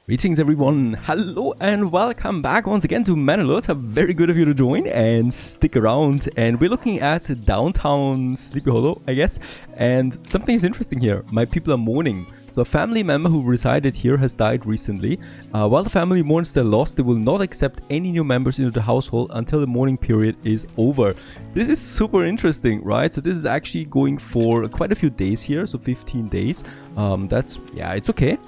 Greetings everyone, hello and welcome back once again to Manor Lords. Very good of you to join and stick around, and we're looking at downtown Sleepy Hollow, I guess, and something is interesting here. My people are mourning. So a family member who resided here has died recently. While the family mourns their loss, they will not accept any new members into the household until the mourning period is over. This is super interesting, right? So this is actually going for quite a few days here, so 15 days. It's okay.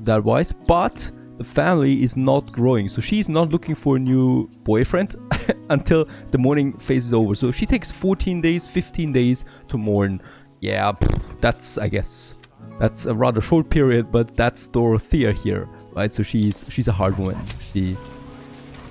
That wise, but the family is not growing, so she's not looking for a new boyfriend until the mourning phase is over. So she takes 14 days, 15 days to mourn. Yeah, that's, I guess, that's a rather short period, but that's Dorothea here, right? So she's a hard woman. She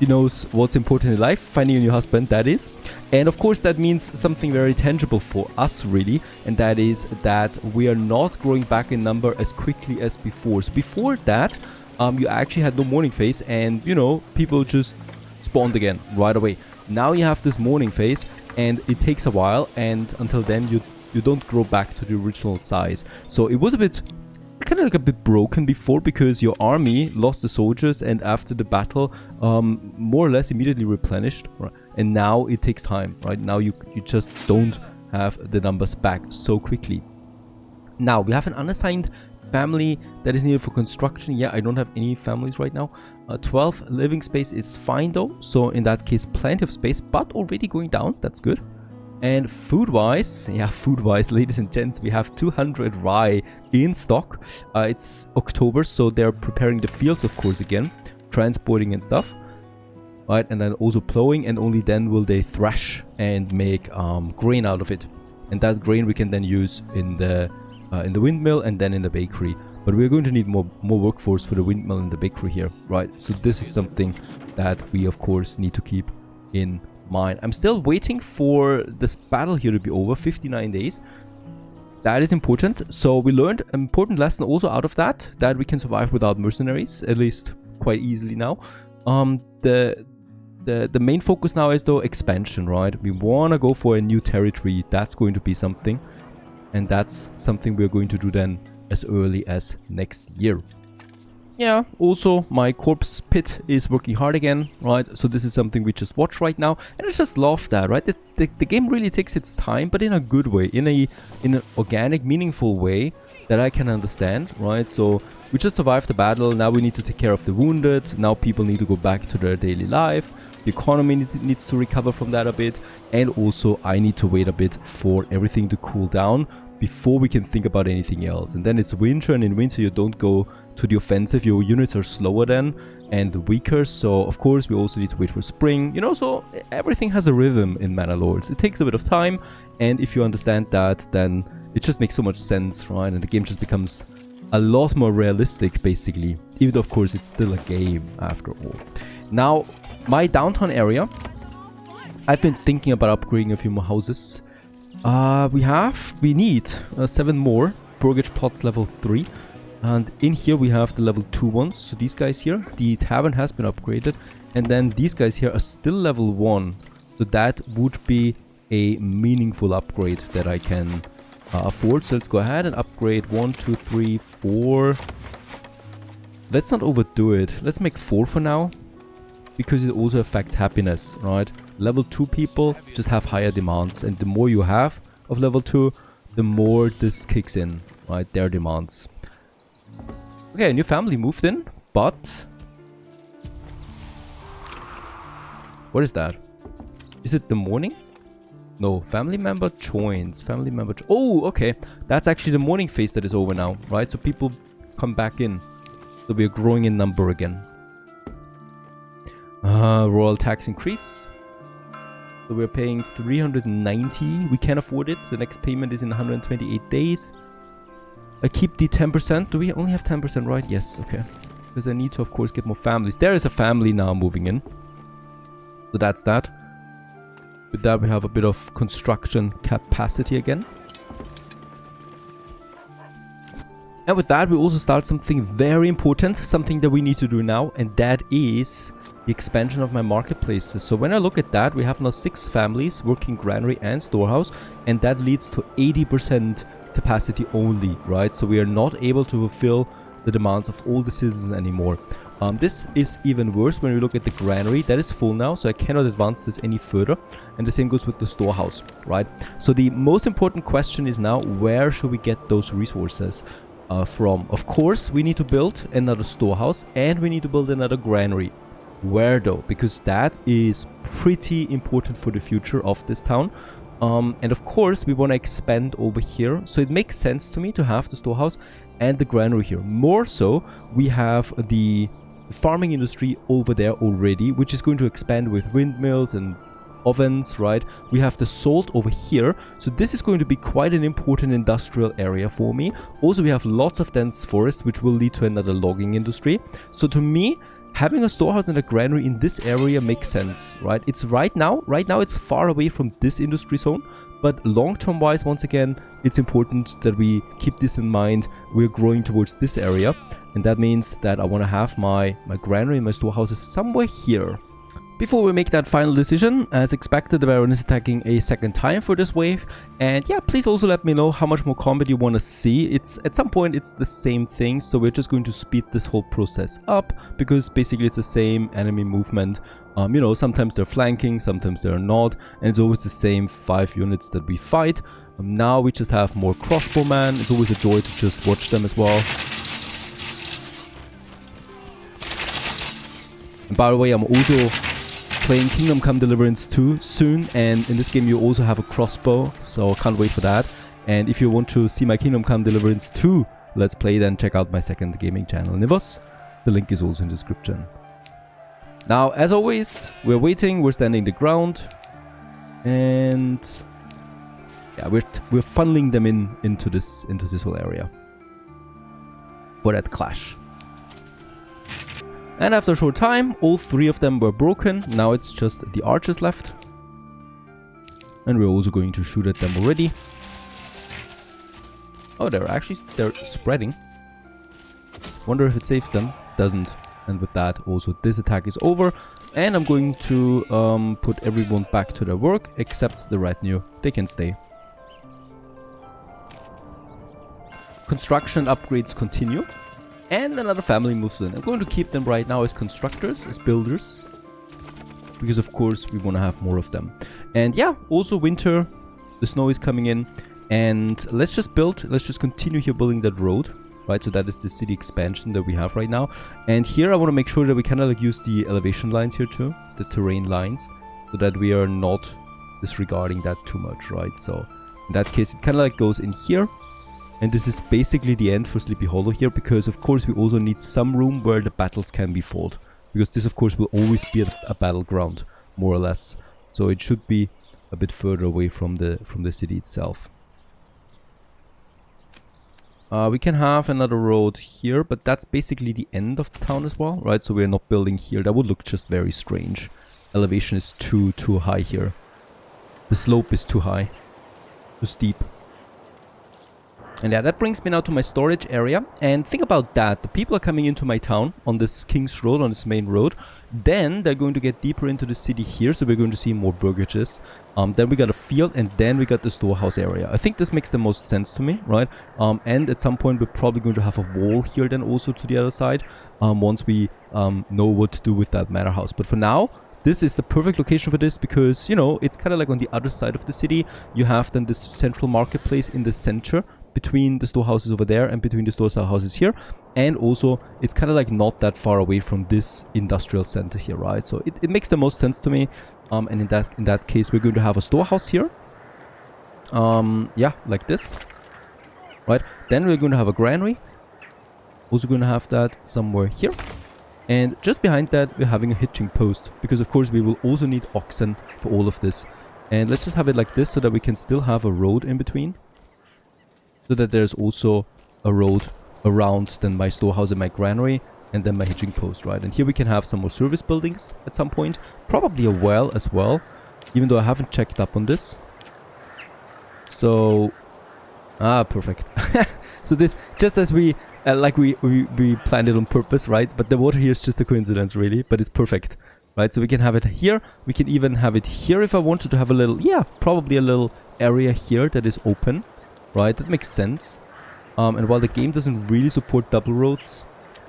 knows what's important in life, finding a new husband, that is. And of course that means something very tangible for us really, and that is that we are not growing back in number as quickly as before. So before that, you actually had no mourning phase and, you know, people just spawned again right away. Now you have this mourning phase and it takes a while, and until then you don't grow back to the original size. So it was kind of like a bit broken before, because your army lost the soldiers and after the battle more or less immediately replenished, right? And now it takes time, right? Now you just don't have the numbers back so quickly. Now we have an unassigned family that is needed for construction. Yeah, I don't have any families right now. 12 living space is fine though, so in that case plenty of space, but already going down. That's good. And food-wise, ladies and gents, we have 200 rye in stock. It's October, so they're preparing the fields, of course, again, transporting and stuff, right? And then also plowing, and only then will they thresh and make grain out of it. And that grain we can then use in the windmill and then in the bakery. But we're going to need more workforce for the windmill and the bakery here, right? So this is something that we, of course, need to keep in mind. I'm still waiting for this battle here to be over. 59 days. That is important. So we learned an important lesson also out of that we can survive without mercenaries, at least quite easily now. The main focus now is though expansion, right? We want to go for a new territory. That's going to be something, and that's something we're going to do then as early as next year. Yeah, also my corpse pit is working hard again, right? So this is something we just watch right now, and I just love that, right? The game really takes its time, but in a good way, in an organic, meaningful way that I can understand, right? So we just survived the battle. Now we need to take care of the wounded. Now people need to go back to their daily life. The economy needs to recover from that a bit, and also I need to wait a bit for everything to cool down before we can think about anything else. And then it's winter, and in winter you don't go to the offensive. Your units are slower then and weaker, so of course we also need to wait for spring, you know. So everything has a rhythm in Manor Lords. It takes a bit of time, and if you understand that, then it just makes so much sense, right? And the game just becomes a lot more realistic basically, even though of course it's still a game after all. Now my downtown area, I've been thinking about upgrading a few more houses. We need 7 more Burgage plots level 3, and in here we have the level 2 ones. So these guys here, the tavern has been upgraded, and then these guys here are still level 1, so that would be a meaningful upgrade that I can afford. So let's go ahead and upgrade 1, 2, 3, 4. Let's not overdo it. Let's make 4 for now, because it also affects happiness, right? Level 2 people just have higher demands, and the more you have of level 2, the more this kicks in, right? Their demands. Okay, a new family moved in, but what is that? Is it the morning? No, family member joins. Oh, okay. That's actually the mourning phase that is over now, right? So people come back in. So we are growing in number again. Royal tax increase. So we're paying 390. We can afford it. The next payment is in 128 days. I keep the 10%. Do we only have 10%, right? Yes, okay. Because I need to, of course, get more families. There is a family now moving in. So that's that. With that, we have a bit of construction capacity again. And with that, we also start something very important, something that we need to do now, and that is the expansion of my marketplaces. So when I look at that, we have now 6 families working granary and storehouse, and that leads to 80% capacity only, right? So we are not able to fulfill the demands of all the citizens anymore. This is even worse when we look at the granary. That is full now, so I cannot advance this any further. And the same goes with the storehouse, right? So the most important question is now, where should we get those resources from? Of course, we need to build another storehouse and we need to build another granary. Where though? Because that is pretty important for the future of this town. And of course, we want to expand over here. So it makes sense to me to have the storehouse and the granary here. More so, we have the farming industry over there already, which is going to expand with windmills and ovens, right? We have the salt over here. So this is going to be quite an important industrial area for me. Also, we have lots of dense forest, which will lead to another logging industry. So to me, having a storehouse and a granary in this area makes sense, right? It's right now it's far away from this industry zone, but long-term wise, once again, it's important that we keep this in mind. We're growing towards this area, and that means that I want to have my granary and my storehouses somewhere here. Before we make that final decision, as expected, the Baron is attacking a second time for this wave. And yeah, please also let me know how much more combat you want to see. At some point it's the same thing, so we're just going to speed this whole process up, because basically it's the same enemy movement. You know, sometimes they're flanking, sometimes they're not, and it's always the same 5 units that we fight. Now we just have more crossbowmen. It's always a joy to just watch them as well. And by the way, I'm also playing Kingdom Come Deliverance 2 soon, and in this game you also have a crossbow, so can't wait for that. And if you want to see my Kingdom Come Deliverance 2 let's play, then check out my second gaming channel, Nivarias. The link is also in the description. Now, as always, we're waiting, we're standing the ground, and yeah, we're funneling them into this whole area for that clash. And after a short time, all 3 of them were broken. Now it's just the archers left. And we're also going to shoot at them already. Oh, they're spreading. Wonder if it saves them. Doesn't. And with that, also this attack is over. And I'm going to put everyone back to their work, except the retinue. They can stay. Construction upgrades continue. And another family moves in. I'm going to keep them right now as constructors, as builders. Because of course we want to have more of them. And yeah, also winter. The snow is coming in. And let's just continue here building that road. Right, so that is the city expansion that we have right now. And here I want to make sure that we kind of like use the elevation lines here too. The terrain lines. So that we are not disregarding that too much, right? So in that case it kind of like goes in here. And this is basically the end for Sleepy Hollow here, because of course we also need some room where the battles can be fought. Because this of course will always be a battleground, more or less. So it should be a bit further away from the city itself. We can have another road here, but that's basically the end of the town as well, right? So we're not building here. That would look just very strange. Elevation is too high here. The slope is too high, too steep. And yeah, that brings me now to my storage area. And think about that. The people are coming into my town on this King's Road, on this main road. Then they're going to get deeper into the city here. So we're going to see more burgages. Then we got a field, and then we got the storehouse area. I think this makes the most sense to me, right? And at some point, we're probably going to have a wall here then also to the other side. Once we know what to do with that manor house. But for now, this is the perfect location for this, because, you know, it's kind of like on the other side of the city. You have then this central marketplace in the center, between the storehouses over there and between the storehouses here. And also it's kind of like not that far away from this industrial center here, right? So it makes the most sense to me. And in that case, we're going to have a storehouse here. Yeah, like this, right? Then we're going to have a granary. Also going to have that somewhere here. And just behind that, we're having a hitching post, because of course we will also need oxen for all of this. And let's just have it like this, so that we can still have a road in between. So that there's also a road around then my storehouse and my granary, and then my hitching post, right? And here we can have some more service buildings at some point. Probably a well as well, even though I haven't checked up on this. So, perfect. So this, just as we planned it on purpose, right? But the water here is just a coincidence, really, but it's perfect, right? So we can have it here. We can even have it here if I wanted to have a little, yeah, probably a little area here that is open. Right, that makes sense. And while the game doesn't really support double roads,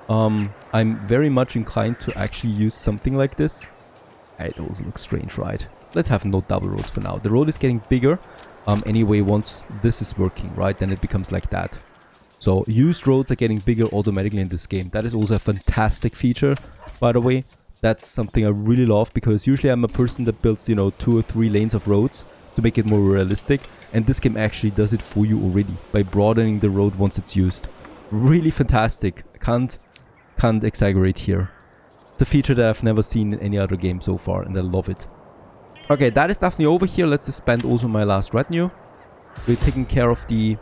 I'm very much inclined to actually use something like this. It also looks strange, right? Let's have no double roads for now. The road is getting bigger. Anyway, once this is working, right, then it becomes like that. So used roads are getting bigger automatically in this game. That is also a fantastic feature, by the way. That's something I really love, because usually I'm a person that builds, you know, 2 or 3 lanes of roads to make it more realistic. And this game actually does it for you already by broadening the road once it's used. Really fantastic. I can't exaggerate here. It's a feature that I've never seen in any other game so far, and I love it. Okay, that is definitely over here. Let's just spend also my last retinue. We're taking care of the...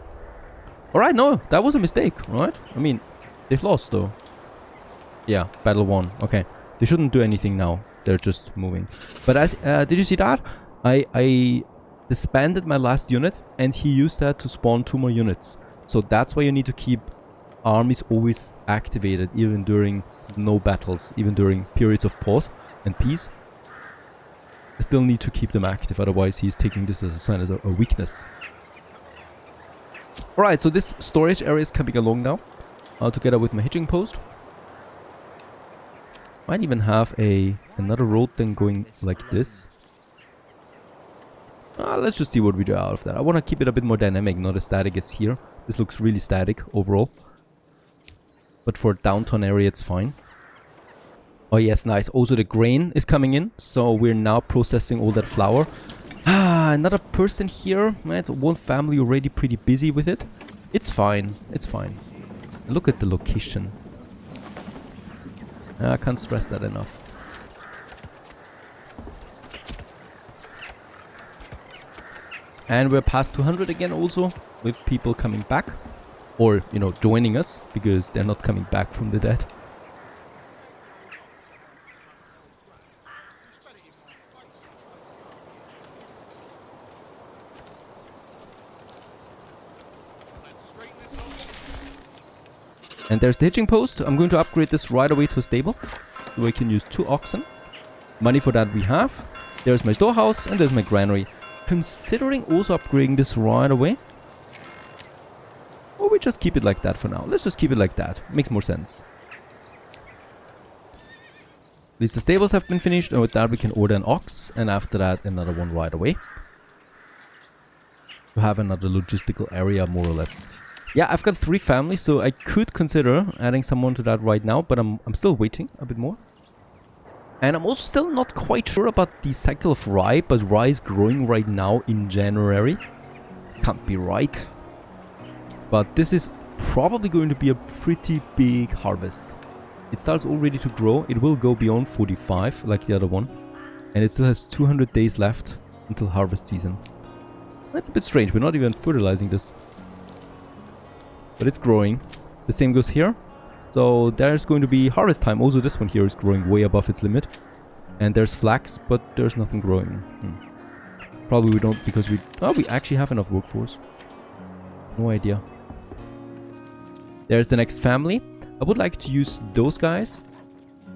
Alright, no, that was a mistake, right? I mean, they've lost though. Yeah, battle won. Okay, they shouldn't do anything now. They're just moving. But as did you see that? I disbanded my last unit, and he used that to spawn 2 more units. So that's why you need to keep armies always activated, even during no battles, even during periods of pause and peace. I still need to keep them active, otherwise he's taking this as a sign of a weakness. Alright, so this storage area is coming along now, together with my hitching post. Might even have another road then going like this. Let's just see what we do out of that. I want to keep it a bit more dynamic, not as static as here. This looks really static overall. But for downtown area, it's fine. Oh yes, nice. Also the grain is coming in, so we're now processing all that flour. Another person here. It's one family already pretty busy with it. It's fine. It's fine. And look at the location. I can't stress that enough. And we're past 200 again also, with people coming back. Or, you know, joining us, because they're not coming back from the dead. And there's the hitching post. I'm going to upgrade this right away to a stable, so we can use 2 oxen. Money for that we have. There's my storehouse, and there's my granary. Considering also upgrading this right away. Or we just keep it like that for now. Let's just keep it like that. Makes more sense. At least the stables have been finished, and with that we can order an ox, and after that another one right away. To have another logistical area more or less. Yeah, I've got 3 families, so I could consider adding someone to that right now, but I'm still waiting a bit more. And I'm also still not quite sure about the cycle of rye, but rye is growing right now in January. Can't be right. But this is probably going to be a pretty big harvest. It starts already to grow. It will go beyond 45 like the other one. And it still has 200 days left until harvest season. That's a bit strange. We're not even fertilizing this. But it's growing. The same goes here. So there's going to be harvest time. Also this one here is growing way above its limit. And there's flax, but there's nothing growing. Probably we don't, because we actually have enough workforce. No idea. There's the next family. I would like to use those guys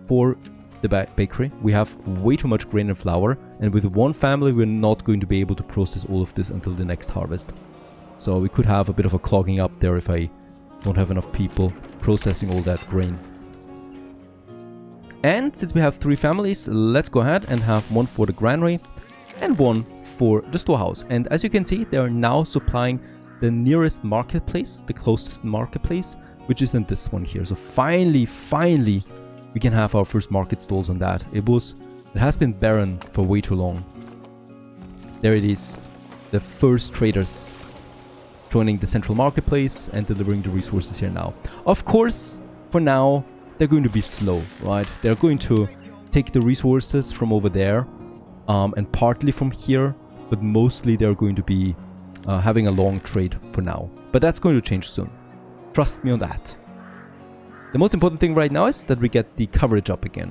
for the bakery. We have way too much grain and flour, and with one family we're not going to be able to process all of this until the next harvest. So we could have a bit of a clogging up there if I don't have enough people processing all that grain. And since we have 3 families, let's go ahead and have one for the granary and one for the storehouse. And as you can see, they are now supplying the nearest marketplace, the closest marketplace, which is in this one here. So finally, we can have our first market stalls on that. It has been barren for way too long. There it is. The first traders joining the central marketplace and delivering the resources here now. Of course, for now, they're going to be slow, right? They're going to take the resources from over there and partly from here, but mostly they're going to be having a long trade for now. But that's going to change soon. Trust me on that. The most important thing right now is that we get the coverage up again.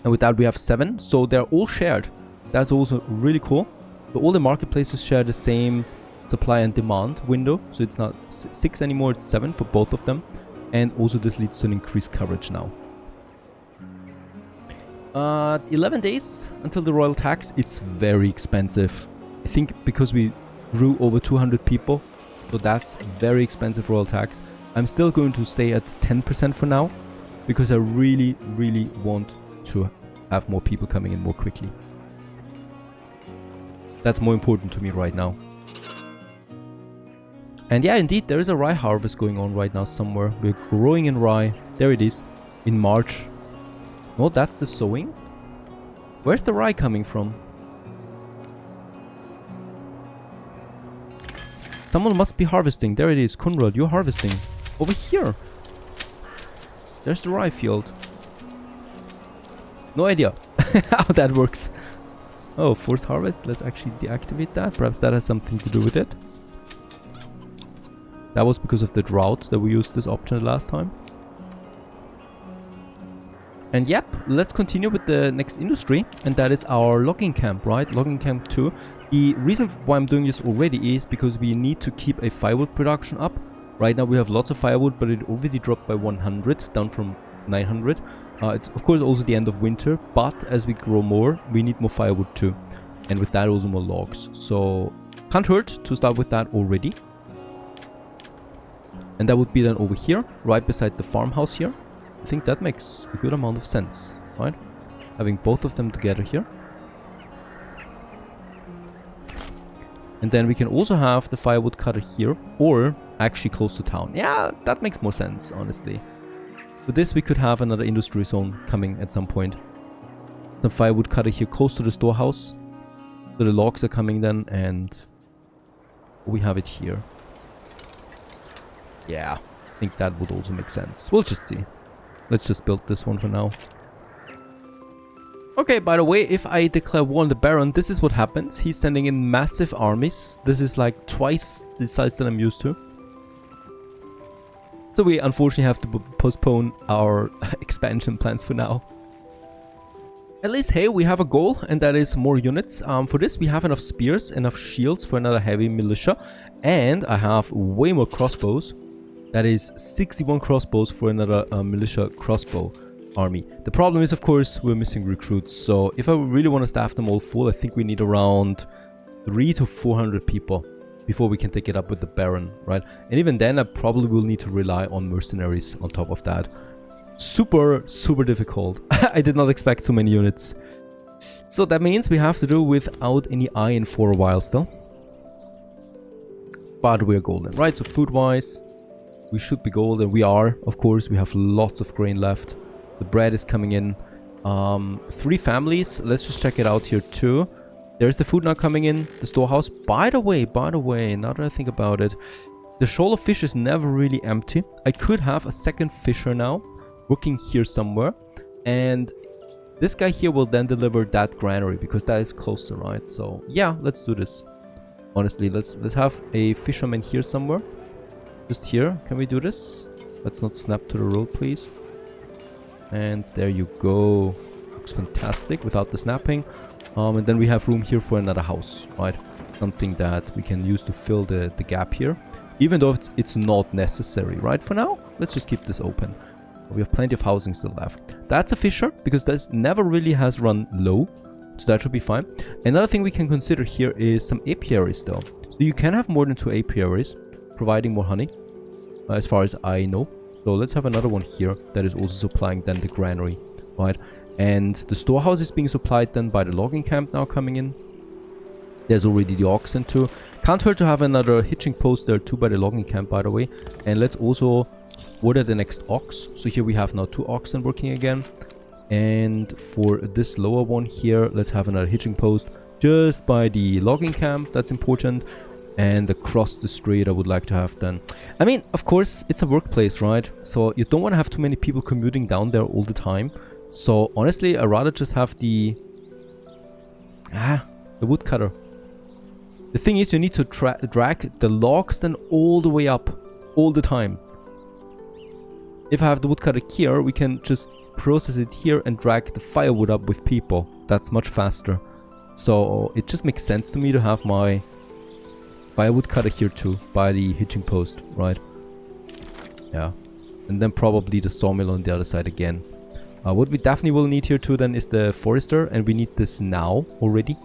And with that we have 7, so they're all shared. That's also really cool. So all the marketplaces share the same supply and demand window. So it's not 6 anymore, it's 7 for both of them. And also this leads to an increased coverage now. 11 days until the royal tax. It's very expensive. I think because we grew over 200 people. So that's very expensive royal tax. I'm still going to stay at 10% for now, because I really, really want to have more people coming in more quickly. That's more important to me right now. And yeah, indeed, there is a rye harvest going on right now somewhere. We're growing in rye. There it is. In March. No, that's the sowing. Where's the rye coming from? Someone must be harvesting. There it is. Kunrad, you're harvesting. Over here. There's the rye field. No idea how that works. Oh, forced harvest. Let's actually deactivate that. Perhaps that has something to do with it. That was because of the drought that we used this option last time. And yep, let's continue with the next industry, and that is our logging camp, right? Logging camp 2. The reason why I'm doing this already is because we need to keep a firewood production up. Right now we have lots of firewood, but it already dropped by 100, down from 900. It's of course also the end of winter, but as we grow more, we need more firewood too. And with that also more logs. So can't hurt to start with that already. And that would be then over here, right beside the farmhouse here. I think that makes a good amount of sense, right? Having both of them together here. And then we can also have the firewood cutter here, or actually close to town. Yeah, that makes more sense, honestly. With this, we could have another industry zone coming at some point. The firewood cutter here close to the storehouse. So the logs are coming then, and we have it here. Yeah, I think that would also make sense. We'll just see. Let's just build this one for now. Okay, by the way, if I declare war on the Baron, this is what happens. He's sending in massive armies. This is like twice the size that I'm used to. So we unfortunately have to postpone our expansion plans for now. At least, hey, we have a goal, and that is more units. For this, we have enough spears, enough shields for another heavy militia. And I have way more crossbows. That is 61 crossbows for another militia crossbow army. The problem is, of course, we're missing recruits. So if I really want to staff them all full, I think we need around 300 to 400 people before we can take it up with the Baron, right? And even then, I probably will need to rely on mercenaries on top of that. Super, super difficult. I did not expect so many units. So that means we have to do without any iron for a while still. But we're golden, right? So food-wise, we should be golden. We are, of course. We have lots of grain left. The bread is coming in. 3 families. Let's just check it out here too. There's the food now coming in. The storehouse. By the way, now that I think about it, the shoal of fish is never really empty. I could have a second fisher now working here somewhere. And this guy here will then deliver that granary because that is closer, right? So yeah, let's do this. Honestly, let's have a fisherman here somewhere. Just here. Can we do this? Let's not snap to the road, please. And there you go. Looks fantastic without the snapping. And then we have room here for another house, right? Something that we can use to fill the gap here. Even though it's not necessary, right? For now, let's just keep this open. We have plenty of housing still left. That's a fisher, because that never really has run low. So that should be fine. Another thing we can consider here is some apiaries though. So you can have more than 2 apiaries, providing more honey, as far as I know. So let's have another one here that is also supplying then the granary, right? And the storehouse is being supplied then by the logging camp now coming in. There's already the oxen too. Can't hurt to have another hitching post there too by the logging camp, by the way. And let's also order the next ox. So here we have now 2 oxen working again. And for this lower one here, let's have another hitching post just by the logging camp. That's important. And across the street I would like to have then. I mean, of course, it's a workplace, right? So you don't want to have too many people commuting down there all the time. So honestly, I'd rather just have the woodcutter. The thing is, you need to drag the logs then all the way up, all the time. If I have the woodcutter here, we can just process it here and drag the firewood up with people. That's much faster. So it just makes sense to me to have my firewood cutter here too, by the hitching post, right? Yeah. And then probably the sawmill on the other side again. What we definitely will need here too then is the forester, and we need this now already.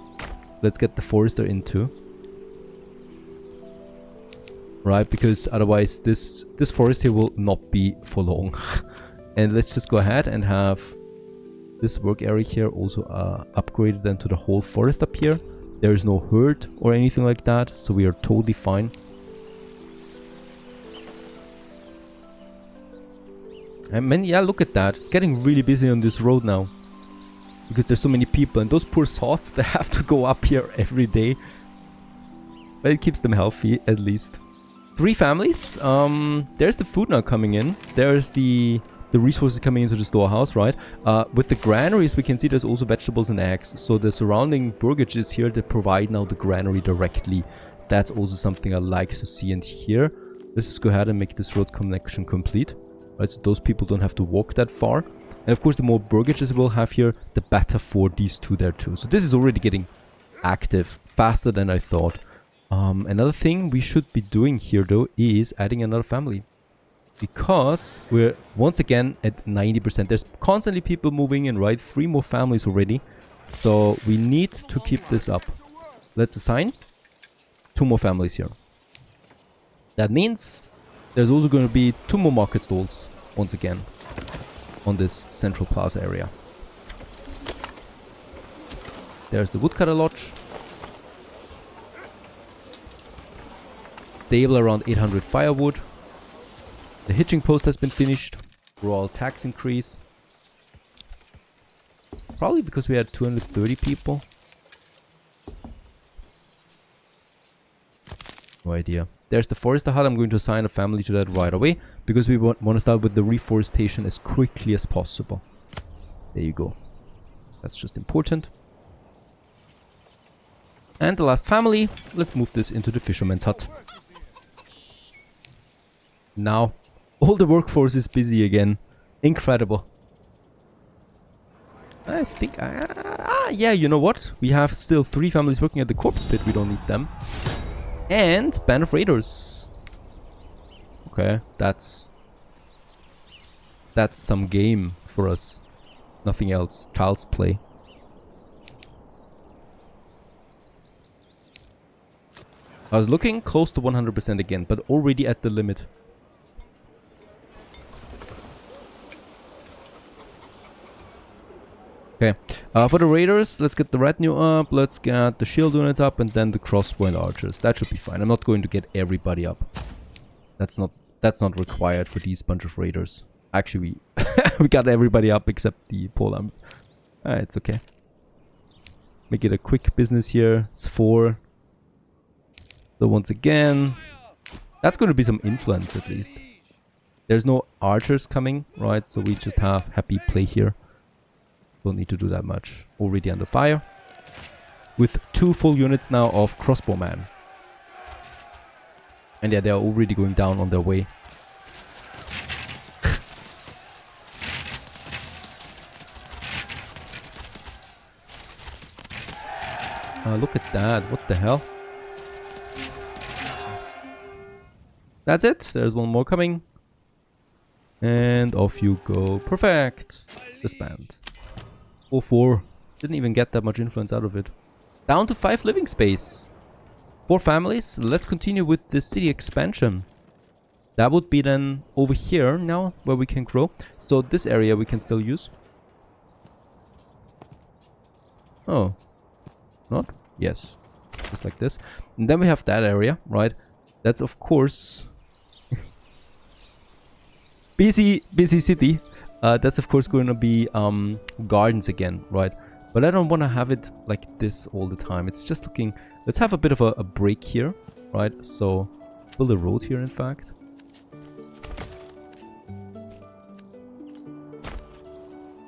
Let's get the forester in too. right? Because otherwise this forest here will not be for long. And let's just go ahead and have this work area here also upgraded then to the whole forest up here. There is no herd or anything like that, so we are totally fine. And man, yeah, look at that. It's getting really busy on this road now. Because there's so many people, and those poor sots, they have to go up here every day. But it keeps them healthy, at least. 3 families. There's the food now coming in. There's the resources coming into the storehouse, right? With the granaries, we can see there's also vegetables and eggs. So the surrounding burgages here, they provide now the granary directly. That's also something I like to see and hear. Let's just go ahead and make this road connection complete. Right, so those people don't have to walk that far. And of course, the more burgages we'll have here, the better for these two there too. So this is already getting active, faster than I thought. Another thing we should be doing here though is adding another family. Because we're once again at 90%. There's constantly people moving in, right? 3 more families already. So we need to keep this up. Let's assign 2 more families here. That means there's also going to be 2 more market stalls once again on this central plaza area. There's the woodcutter lodge. Stable around 800 firewood. The hitching post has been finished. Royal tax increase. Probably because we had 230 people. No idea. There's the forester hut. I'm going to assign a family to that right away. Because we want to start with the reforestation as quickly as possible. There you go. That's just important. And the last family. Let's move this into the fisherman's hut. Now, all the workforce is busy again. Incredible. I think... yeah, you know what? We have still 3 families working at the corpse pit. We don't need them. And Band of Raiders. Okay, that's some game for us. Nothing else. Child's play. I was looking close to 100% again, but already at the limit. Okay, for the raiders, let's get the retinue up, let's get the shield units up, and then the crossbow and archers. That should be fine. I'm not going to get everybody up. That's not required for these bunch of raiders. Actually, we got everybody up except the polearms. It's okay. Make it a quick business here. It's 4. So once again, that's going to be some influence at least. There's no archers coming, right? So we just have happy play here. Don't need to do that much. Already under fire. With 2 full units now of crossbowmen. And yeah, they are already going down on their way. Look at that. What the hell? That's it. There's 1 more coming. And off you go. Perfect. Disband. 4. Didn't even get that much influence out of it. Down to 5 living space. 4 families. Let's continue with the city expansion. That would be then over here now, where we can grow. So this area we can still use. Oh. Not? Yes. Just like this. And then we have that area, right? That's of course... busy city. That's of course going to be gardens again, right? But I don't want to have it like this all the time. It's just looking... Let's have a bit of a break here, right? So, build a road here, in fact.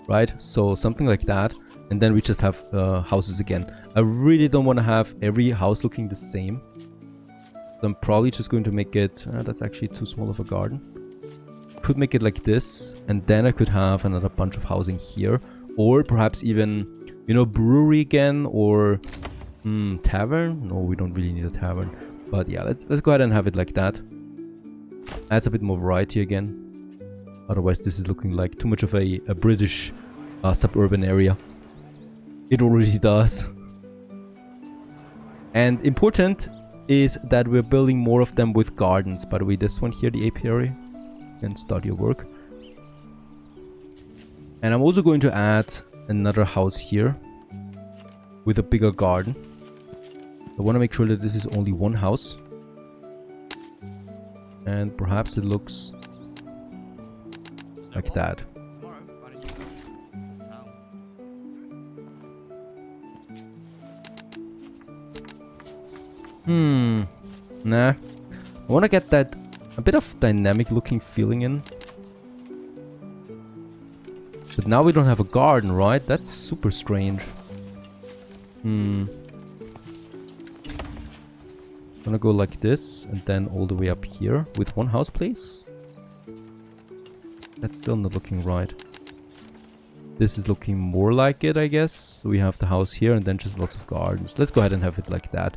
Right? So, something like that. And then we just have houses again. I really don't want to have every house looking the same. So I'm probably just going to make it... that's actually too small of a garden. Could make it like this, and then I could have another bunch of housing here, or perhaps even, you know, brewery again, or tavern. No, we don't really need a tavern, but yeah, let's go ahead and have it like that. Adds a bit more variety again. Otherwise, this is looking like too much of a British suburban area. It already does. And important, is that we're building more of them with gardens. By the way, this one here, the apiary, you can start your work. And I'm also going to add another house here with a bigger garden. I want to make sure that this is only one house. And perhaps it looks like that. Nah. I want to get that a bit of dynamic looking feeling in. But now we don't have a garden, right? That's super strange. I'm gonna go like this and then all the way up here with one house, please. That's still not looking right. This is looking more like it, I guess. So we have the house here and then just lots of gardens. Let's go ahead and have it like that.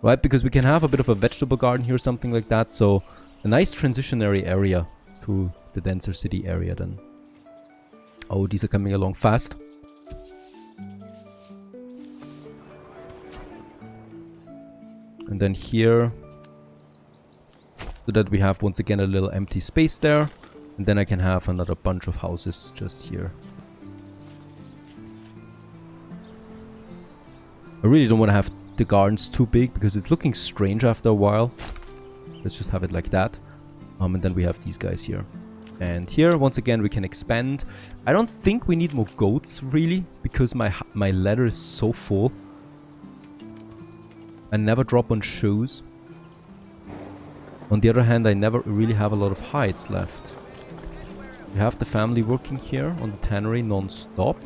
Right, because we can have a bit of a vegetable garden here, something like that. So a nice transitionary area to the denser city area then. Oh, these are coming along fast. And then here, so that we have once again a little empty space there. And then I can have another bunch of houses just here. I really don't want to have the gardens too big because it's looking strange after a while. Let's just have it like that. And then we have these guys here. And here, once again, we can expand. I don't think we need more goats, really, because my ladder is so full. I never drop on shoes. On the other hand, I never really have a lot of hides left. We have the family working here on the tannery non-stop.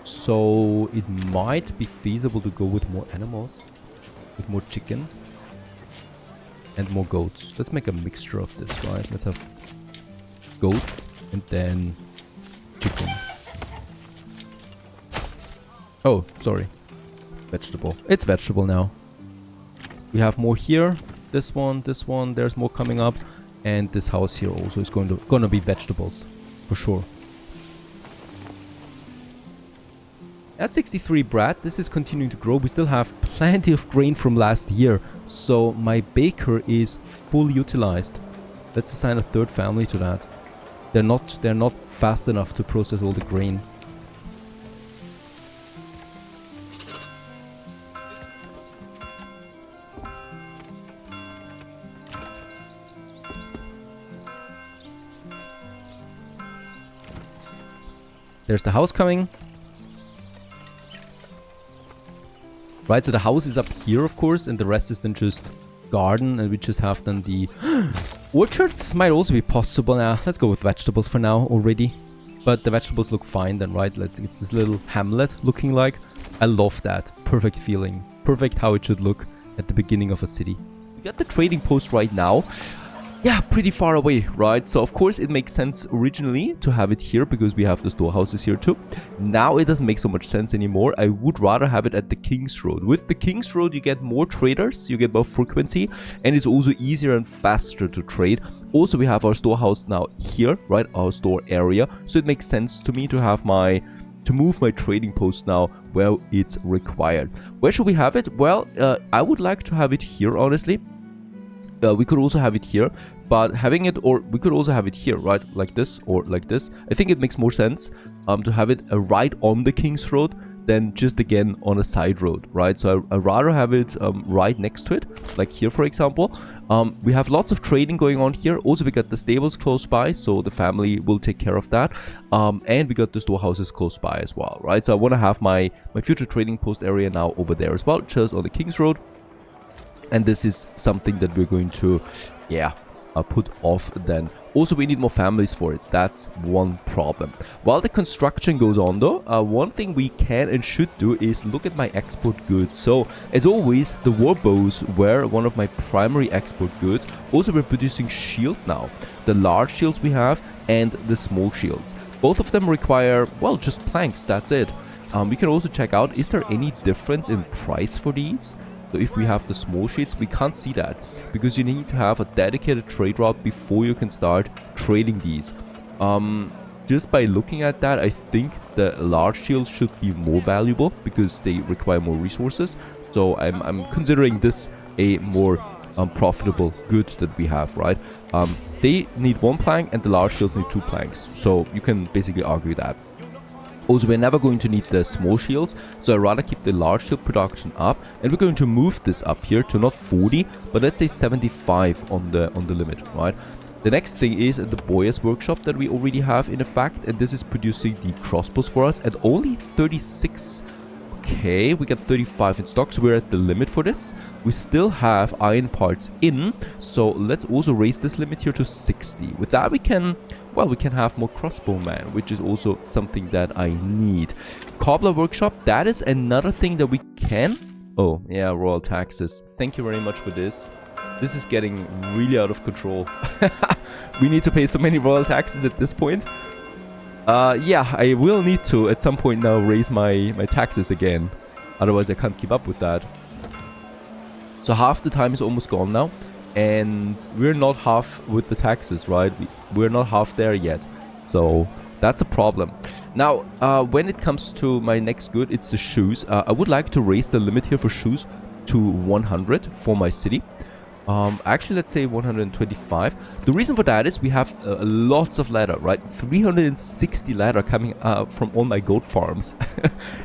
So it might be feasible to go with more animals. With more chicken. And more goats. Let's make a mixture of this, right? Let's have goat and then chicken. Oh, sorry. Vegetable. It's vegetable now. We have more here. This one, there's more coming up. And this house here also is gonna be vegetables. For sure. At 63 Brad, this is continuing to grow. We still have plenty of grain from last year. So my baker is full utilized. Let's assign a third family to that. They're not fast enough to process all the grain. There's the house coming. Right, so the house is up here, of course, and the rest is then just garden, and we just have then the orchards might also be possible now. Let's go with vegetables for now already. But the vegetables look fine then, right? It's this little hamlet looking like. I love that. Perfect feeling. Perfect how it should look at the beginning of a city. We got the trading post right now. Yeah, pretty far away, right? So of course it makes sense originally to have it here because we have the storehouses here too. Now it doesn't make so much sense anymore. I would rather have it at the King's Road. With the King's Road you get more traders, you get more frequency, and it's also easier and faster to trade. Also we have our storehouse now here, right? Our store area. So it makes sense to me to have to move my trading post now where it's required. Where should we have it? Well, I would like to have it here, honestly. We could also have it here, but having it, or we could also have it here, right? Like this or like this. I think it makes more sense to have it right on the King's Road than just again on a side road, right? So I'd rather have it right next to it, like here, for example. We have lots of trading going on here. Also, we got the stables close by, so the family will take care of that. And we got the storehouses close by as well, right? So I want to have my future trading post area now over there as well, just on the King's Road. And this is something that we're going to, put off then. Also, we need more families for it. That's one problem. While the construction goes on though, one thing we can and should do is look at my export goods. So, as always, the war bows were one of my primary export goods. Also, we're producing shields now. The large shields we have and the small shields. Both of them require, well, just planks, that's it. We can also check out, is there any difference in price for these? So if we have the small sheets, we can't see that because you need to have a dedicated trade route before you can start trading these. Just by looking at that, I think the large shields should be more valuable because they require more resources. So I'm considering this a more profitable good that we have, right? They need 1 plank and the large shields need 2 planks. So you can basically argue that. Also, we're never going to need the small shields, so I'd rather keep the large shield production up, and we're going to move this up here to not 40, but let's say 75 on the limit, right? The next thing is the Boyer's workshop that we already have in effect, and this is producing the crossbows for us at only 36. Okay, we got 35 in stock, so we're at the limit for this. We still have iron parts in, so let's also raise this limit here to 60. With that, we can, well, we can have more crossbowmen, which is also something that I need. Cobbler workshop, that is another thing that we can... Oh, yeah, royal taxes. Thank you very much for this. This is getting really out of control. We need to pay so many royal taxes at this point. Yeah, I will need to at some point now raise my taxes again. Otherwise I can't keep up with that. So half the time is almost gone now. And we're not half with the taxes, right? We're not half there yet. So that's a problem. Now, when it comes to my next good, it's the shoes. I would like to raise the limit here for shoes to 100 for my city. Actually, let's say 125. The reason for that is we have lots of leather, right? 360 leather coming from all my goat farms.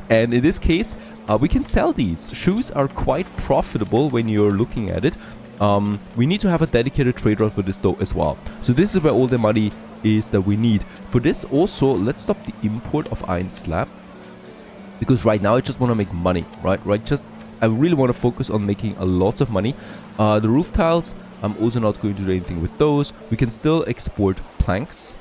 And in this case, we can sell these. Shoes are quite profitable when you're looking at it. We need to have a dedicated trade route for this though as well. So this is where all the money is that we need. For this also, let's stop the import of iron slab. Because right now I just want to make money, right? I really want to focus on making a lot of money. The roof tiles, I'm also not going to do anything with those. We can still export planks.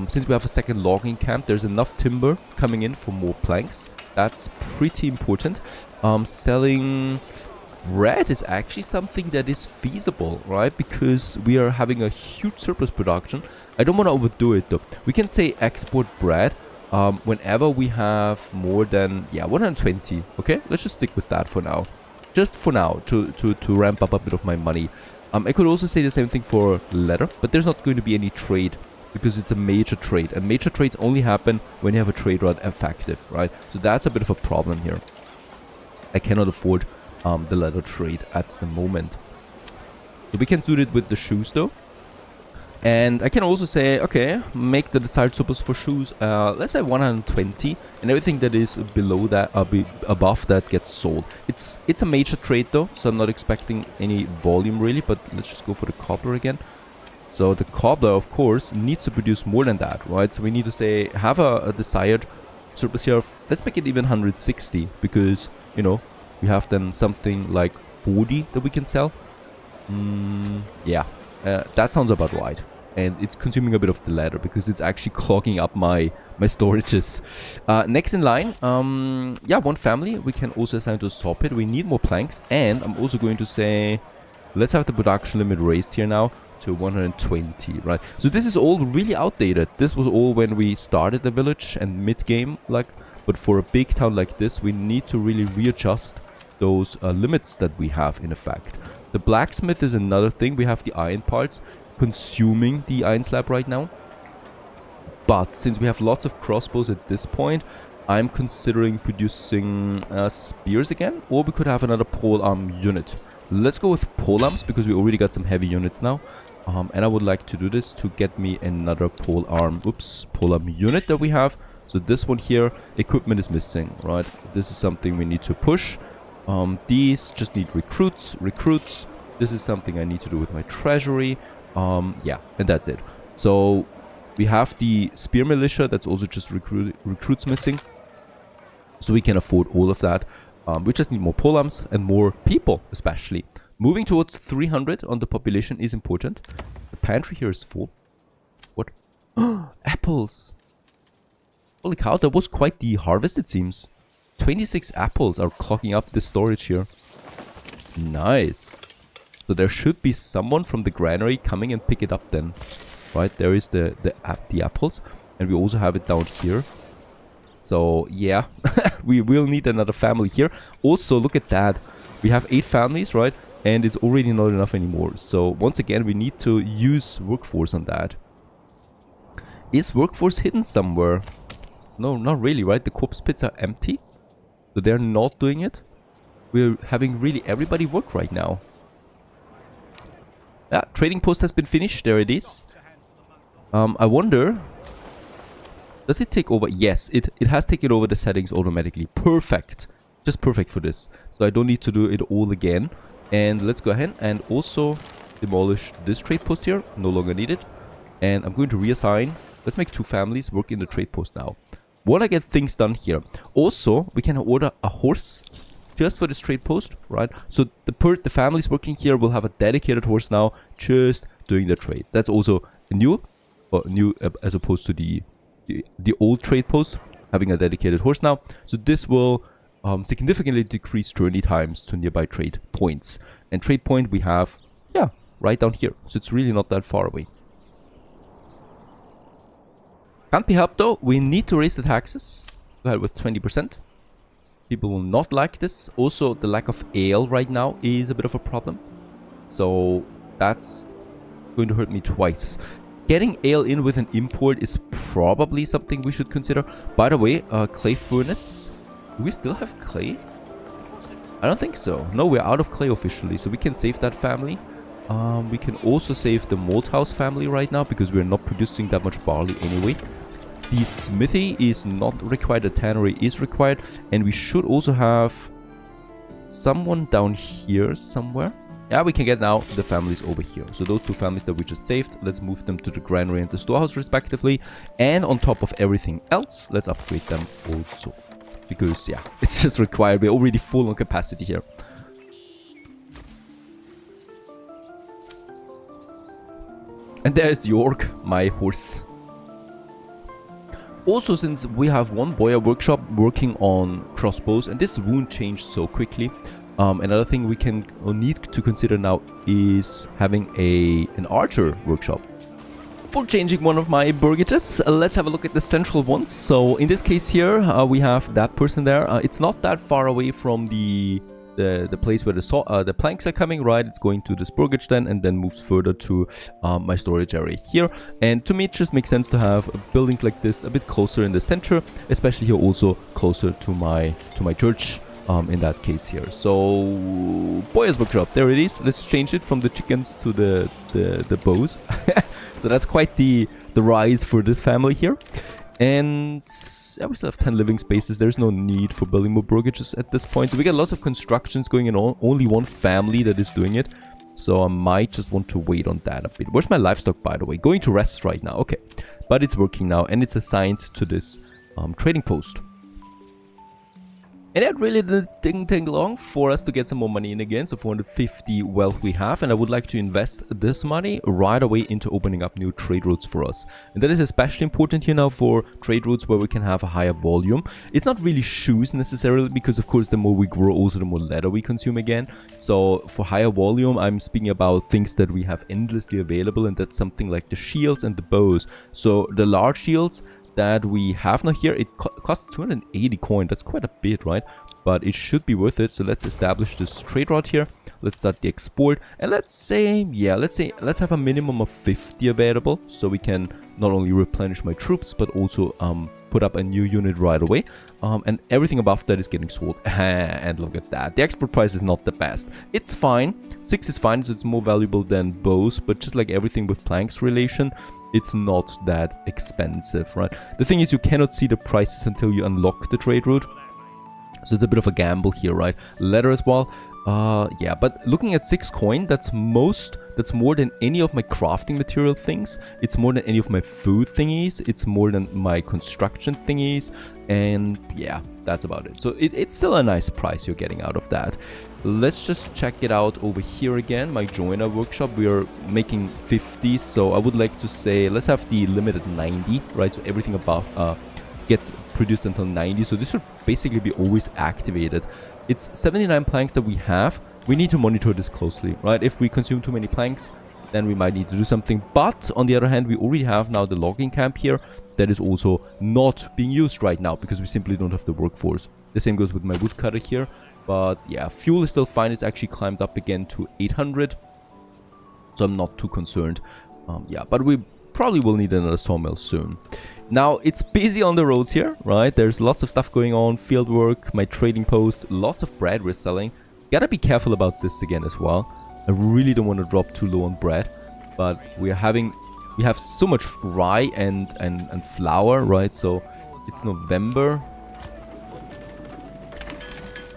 Since we have a second logging camp, there's enough timber coming in for more planks. That's pretty important. Selling bread is actually something that is feasible, right? Because we are having a huge surplus production. I don't want to overdo it though. We can say export bread. Whenever we have more than 120. Okay, let's just stick with that for now. Just for now, to ramp up a bit of my money. I could also say the same thing for leather, but there's not going to be any trade because it's a major trade, and major trades only happen when you have a trade route effective, right? So that's a bit of a problem here. I cannot afford the leather trade at the moment. So we can do it with the shoes though. And I can also say, okay, make the desired surplus for shoes, let's say 120, and everything that is below that, above that gets sold. It's a major trade though, so I'm not expecting any volume really, but let's just go for the cobbler again. So the cobbler, of course, needs to produce more than that, right? So we need to say, have a desired surplus here of, let's make it even 160, because, you know, we have then something like 40 that we can sell. Yeah. That sounds about right. And it's consuming a bit of the leather because it's actually clogging up my storages. Next in line, yeah, one family. We can also assign to a saw pit. We need more planks. And I'm also going to say, let's have the production limit raised here now to 120, right? So this is all really outdated. This was all when we started the village and mid-game, like. But for a big town like this, we need to really readjust those limits that we have in effect. The blacksmith is another thing. We have the iron parts consuming the iron slab right now. But since we have lots of crossbows at this point, I'm considering producing spears again. Or we could have another polearm unit. Let's go with polearms because we already got some heavy units now. And I would like to do this to get me another polearm unit that we have. So this one here, equipment is missing, right? This is something we need to push. These just need recruits. This is something I need to do with my treasury. Yeah, and that's it. So we have the spear militia that's also just recruits missing. So we can afford all of that. We just need more polearms and more people, especially. Moving towards 300 on the population is important. The pantry here is full. What? Apples! Holy cow, that was quite the harvest, it seems. 26 apples are clogging up the storage here. Nice. So there should be someone from the granary coming and pick it up then. Right, there is the apples. And we also have it down here. So, yeah. We will need another family here. Also, look at that. We have 8 families, right? And it's already not enough anymore. So, once again, we need to use workforce on that. Is workforce hidden somewhere? No, not really, right? The corpse pits are empty. So they're not doing it. We're having really everybody work right now. Yeah, trading post has been finished. There it is. I wonder, does it take over? Yes, it has taken over the settings automatically. Perfect. Just perfect for this. So I don't need to do it all again. And let's go ahead and also demolish this trade post here. No longer needed. And I'm going to reassign. Let's make 2 families work in the trade post now. Want to get things done here. Also, we can order a horse just for this trade post, right? So the families working here will have a dedicated horse now, just doing the trade. That's also new, as opposed to the old trade post having a dedicated horse now. So this will significantly decrease journey times to nearby trade points. And trade point we have, yeah, right down here. So it's really not that far away. Can't be helped though. We need to raise the taxes. Go ahead with 20%. People will not like this. Also, the lack of ale right now is a bit of a problem. So that's going to hurt me twice. Getting ale in with an import is probably something we should consider. By the way, clay furnace. Do we still have clay? I don't think so. No, we're out of clay officially. So we can save that family. We can also save the malt house family right now because we're not producing that much barley anyway. The smithy is not required, the tannery is required, and we should also have someone down here somewhere. Yeah, we can get now the families over here. So those 2 families that we just saved, let's move them to the granary and the storehouse respectively. And on top of everything else, let's upgrade them also. Because, yeah, it's just required. We're already full on capacity here. And there's York, my horse. Also, since we have 1 boya workshop working on crossbows, and this won't change so quickly, another thing we can need to consider now is having an archer workshop. For changing one of my burgages, let's have a look at the central ones. So in this case here, we have that person there. It's not that far away from the place where the planks are coming, right? It's going to this burgage then, and then moves further to my storage area here. And to me, it just makes sense to have buildings like this a bit closer in the center, especially here also closer to my church. In that case here. So boy's workshop, there it is. Let's change it from the chickens to the bows. So that's quite the rise for this family here. And yeah, we still have 10 living spaces. There's no need for building more burgages at this point. So we got lots of constructions going on. Only 1 family that is doing it. So I might just want to wait on that a bit. Where's my livestock, by the way? Going to rest right now. Okay. But it's working now, and it's assigned to this trading post. And that really didn't take long for us to get some more money in again. So 450 wealth we have, and I would like to invest this money right away into opening up new trade routes for us. And that is especially important here now for trade routes where we can have a higher volume. It's not really shoes necessarily, because of course the more we grow also the more leather we consume again. So for higher volume, I'm speaking about things that we have endlessly available, and that's something like the shields and the bows. So the large shields that we have now here, it costs 280 coin. That's quite a bit, right? But it should be worth it. So let's establish this trade route here. Let's start the export, and let's have a minimum of 50 available, so we can not only replenish my troops but also put up a new unit right away. And everything above that is getting sold. And look at that, the export price is not the best. It's fine, 6 is fine, so it's more valuable than bows, but just like everything with planks relation, it's not that expensive, right? The thing is, you cannot see the prices until you unlock the trade route. So it's a bit of a gamble here, right? Leather as well. Yeah, but looking at 6 coin, that's more than any of my crafting material things. It's more than any of my food thingies. It's more than my construction thingies. And yeah, that's about it. So it's still a nice price you're getting out of that. Let's just check it out over here again. My joiner workshop, we are making 50. So I would like to say, let's have the limit at 90, right? So everything above gets produced until 90. So this should basically be always activated. It's 79 planks that we have. We need to monitor this closely, right? If we consume too many planks, then we might need to do something. But on the other hand, we already have now the logging camp here that is also not being used right now because we simply don't have the workforce. The same goes with my woodcutter here. But yeah, fuel is still fine. It's actually climbed up again to 800. So I'm not too concerned. Yeah, but we probably will need another sawmill soon. Now, it's busy on the roads here, right? There's lots of stuff going on, field work, my trading post, lots of bread we're selling. Gotta be careful about this again as well. I really don't want to drop too low on bread, but we have so much rye and flour, right? So it's November.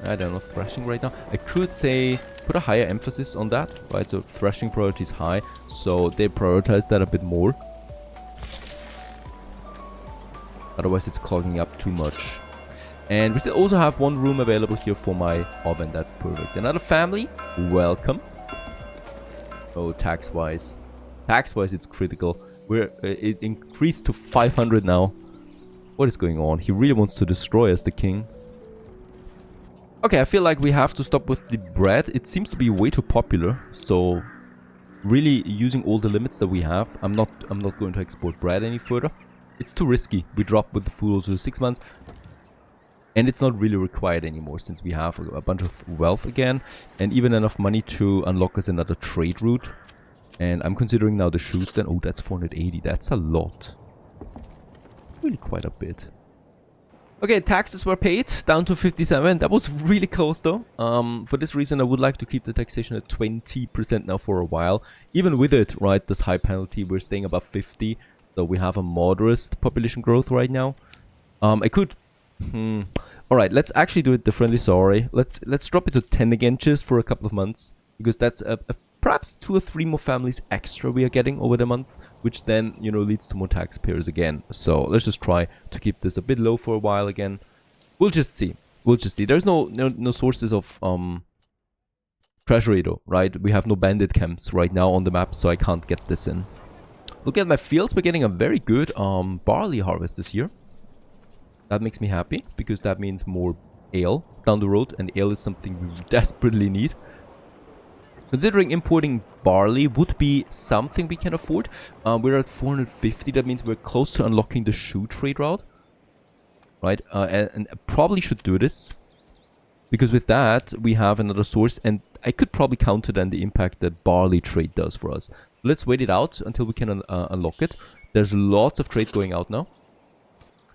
They're not threshing right now. I could say put a higher emphasis on that, right? So threshing priority is high, so they prioritize that a bit more. Otherwise it's clogging up too much. And we still also have one room available here for my oven. That's perfect. Another family, welcome. Oh, tax-wise it's critical. It increased to 500 now. What is going on? He really wants to destroy us, the king. Okay, I feel like we have to stop with the bread. It seems to be way too popular. So really using all the limits that we have. I'm not going to export bread any further. It's too risky. We drop with the food also 6 months. And it's not really required anymore since we have a bunch of wealth again. And even enough money to unlock us another trade route. And I'm considering now the shoes then. Oh, that's 480. That's a lot. Really quite a bit. Okay, taxes were paid, down to 57. That was really close though. For this reason, I would like to keep the taxation at 20% now for a while. Even with it, right, this high penalty, we're staying above 50. So we have a moderate population growth right now. I could... Alright, let's actually do it differently, sorry. Let's drop it to 10 again, just for a couple of months. Because that's perhaps 2 or 3 more families extra we are getting over the months, which then, you know, leads to more taxpayers again. So let's just try to keep this a bit low for a while again. We'll just see. There's no sources of treasury though, right? We have no bandit camps right now on the map, so I can't get this in. Look at my fields. We're getting a very good barley harvest this year. That makes me happy, because that means more ale down the road, and ale is something we desperately need. Considering importing barley would be something we can afford. We're at 450, that means we're close to unlocking the shoe trade route. Right, and I probably should do this. Because with that, we have another source, and I could probably counter then the impact that barley trade does for us. Let's wait it out until we can unlock it. There's lots of trade going out now.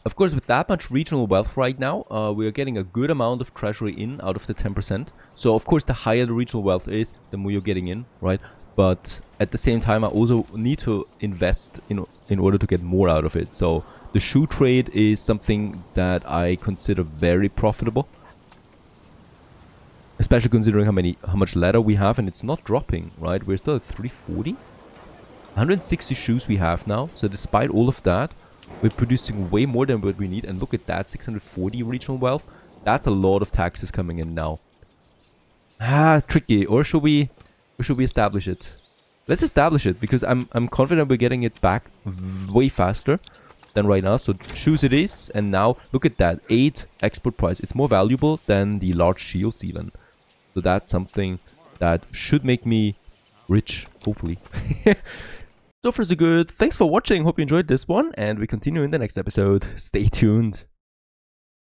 Of course, with that much regional wealth right now, we are getting a good amount of treasury in out of the 10%. So, of course, the higher the regional wealth is, the more you're getting in, right? But at the same time, I also need to invest in order to get more out of it. So, the shoe trade is something that I consider very profitable. Especially considering how much leather we have, and it's not dropping, right? We're still at 340. 160 shoes we have now. So, despite all of that, we're producing way more than what we need. And look at that, 640 regional wealth. That's a lot of taxes coming in now. Tricky. Or should we establish it? Let's establish it, because I'm confident we're getting it back way faster than right now. So shoes it is. And now look at that, 8 export price. It's more valuable than the large shields even. So that's something that should make me rich, hopefully. So far so good. Thanks for watching. Hope you enjoyed this one, and we continue in the next episode. Stay tuned.